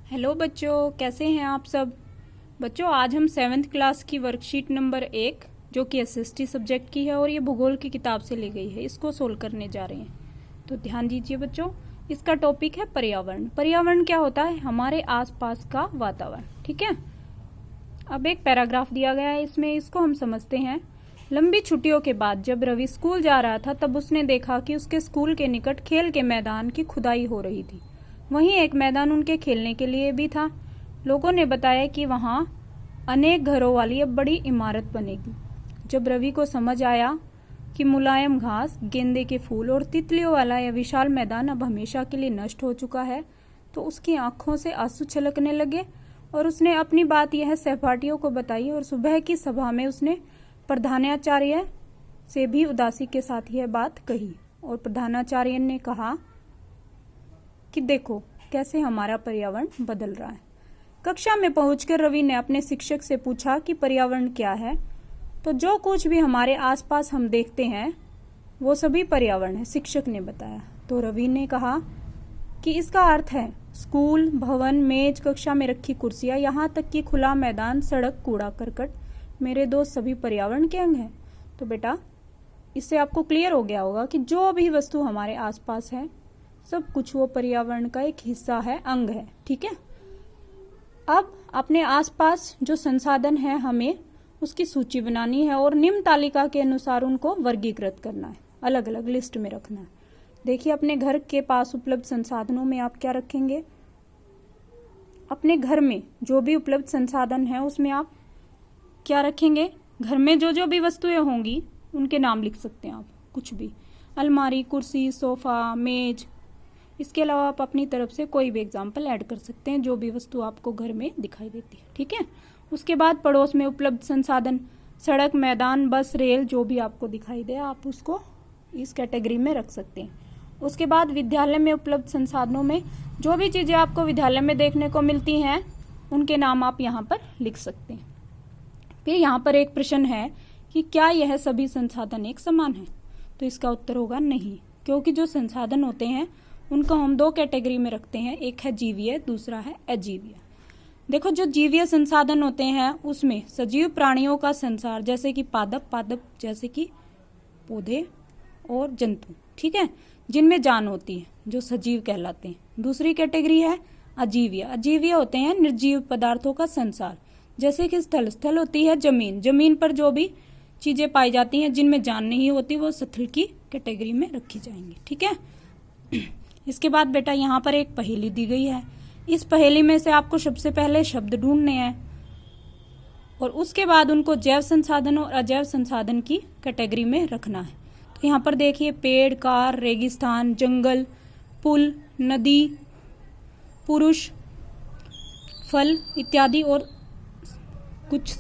Hello बच्चों, कैसे हैं आप सब। बच्चों, आज हम 7th क्लास की वर्कशीट नंबर 1 जो कि एसएसटी सब्जेक्ट की है और ये भूगोल की किताब से ली गई है, इसको सोल्व करने जा रहे हैं। तो ध्यान दीजिए बच्चों, इसका टॉपिक है पर्यावरण। पर्यावरण क्या होता है? हमारे आसपास का वातावरण। ठीक है। अब एक पैराग्राफ दिया गया है, इसमें इसको हम समझते हैं। लंबी छुट्टियों के बाद जब रवि स्कूल जा रहा था तब उसने देखा कि उसके स्कूल के निकट खेल के मैदान की खुदाई हो रही थी। वहीं एक मैदान उनके खेलने के लिए भी था। लोगों ने बताया कि वहां अनेक घरों वाली अब बड़ी इमारत बनेगी। जब रवि को समझ आया कि मुलायम घास, गेंदे के फूल और तितलियों वाला यह विशाल मैदान अब हमेशा के लिए नष्ट हो चुका है, तो उसकी आंखों से आंसू छलकने लगे और उसने अपनी बात यह सहपाठियों को बताई। और सुबह की सभा में उसने प्रधानाचार्य से भी उदासी के साथ यह बात कही। और प्रधानाचार्य ने कहा कि देखो कैसे हमारा पर्यावरण बदल रहा है। कक्षा में पहुंचकर रवि ने अपने शिक्षक से पूछा कि पर्यावरण क्या है। तो जो कुछ भी हमारे आसपास हम देखते हैं वो सभी पर्यावरण है, शिक्षक ने बताया। तो रवि ने कहा कि इसका अर्थ है स्कूल, भवन, मेज, कक्षा में रखी कुर्सियां, यहाँ तक कि खुला मैदान, सड़क, कूड़ा करकट, मेरे दोस्त, सभी पर्यावरण के अंग हैं। तो बेटा, इससे आपको क्लियर हो गया होगा कि जो भी वस्तु हमारे आसपास है सब कुछ वो पर्यावरण का एक हिस्सा है, अंग है। ठीक है। अब अपने आसपास जो संसाधन है हमें उसकी सूची बनानी है और निम्न तालिका के अनुसार उनको वर्गीकृत करना है, अलग अलग लिस्ट में रखना है। देखिए, अपने घर के पास उपलब्ध संसाधनों में आप क्या रखेंगे? अपने घर में जो भी उपलब्ध संसाधन है उसमें आप क्या रखेंगे? घर में जो जो भी वस्तुएं होंगी उनके नाम लिख सकते हैं आप, कुछ भी, अलमारी, कुर्सी, सोफा, मेज। इसके अलावा आप अपनी तरफ से कोई भी एग्जाम्पल ऐड कर सकते हैं जो भी वस्तु आपको घर में दिखाई देती है। ठीक है। उसके बाद पड़ोस में उपलब्ध संसाधन, सड़क, मैदान, बस, रेल, जो भी आपको दिखाई दे आप उसको इस कैटेगरी में रख सकते हैं। उसके बाद विद्यालय में उपलब्ध संसाधनों में जो भी चीजें आपको विद्यालय में देखने को मिलती हैं उनके नाम आप यहाँ पर लिख सकते हैं। फिर यहाँ पर एक प्रश्न है कि क्या यह सभी संसाधन एक समान है? तो इसका उत्तर होगा नहीं, क्योंकि जो संसाधन होते हैं उनको हम दो कैटेगरी में रखते हैं, एक है जीवीय, दूसरा है अजीवीय। देखो, जो जीवीय संसाधन होते हैं उसमें सजीव प्राणियों का संसार, जैसे कि पादप जैसे कि पौधे और जंतु, ठीक है, जिनमें जान होती है, जो सजीव कहलाते हैं। दूसरी कैटेगरी है अजीवीय। अजीवीय होते हैं निर्जीव पदार्थों का संसार, जैसे कि स्थल होती है जमीन पर जो भी चीजें पाई जाती हैं जिनमें जान नहीं होती वो स्थल की कैटेगरी में रखी जाएंगी। ठीक है। इसके बाद बेटा यहाँ पर एक पहेली दी गई है। इस पहेली में से आपको सबसे पहले शब्द ढूंढने हैं और उसके बाद उनको जैव संसाधन और अजैव संसाधन की कैटेगरी में रखना है। तो यहाँ पर देखिए, पेड़, कार, रेगिस्तान, जंगल, पुल, नदी, पुरुष, फल इत्यादि और कुछ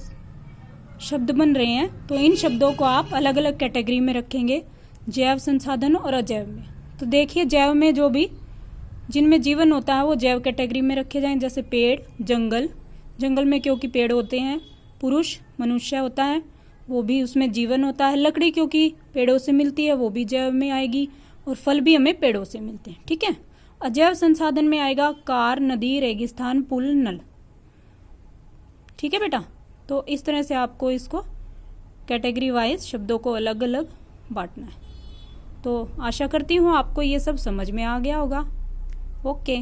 शब्द बन रहे हैं। तो इन शब्दों को आप अलग अलग कैटेगरी में रखेंगे, जैव संसाधन और अजैव में। तो देखिए, जैव में जो भी जिनमें जीवन होता है वो जैव कैटेगरी में रखे जाएं, जैसे पेड़, जंगल में क्योंकि पेड़ होते हैं, पुरुष मनुष्य होता है वो भी उसमें जीवन होता है, लकड़ी क्योंकि पेड़ों से मिलती है वो भी जैव में आएगी, और फल भी हमें पेड़ों से मिलते हैं। ठीक है। अजैव संसाधन में आएगा कार, नदी, रेगिस्तान, पुल, नल। ठीक है बेटा। तो इस तरह से आपको इसको कैटेगरी वाइज शब्दों को अलग अलग बांटना है। तो आशा करती हूँ आपको ये सब समझ में आ गया होगा। ओके।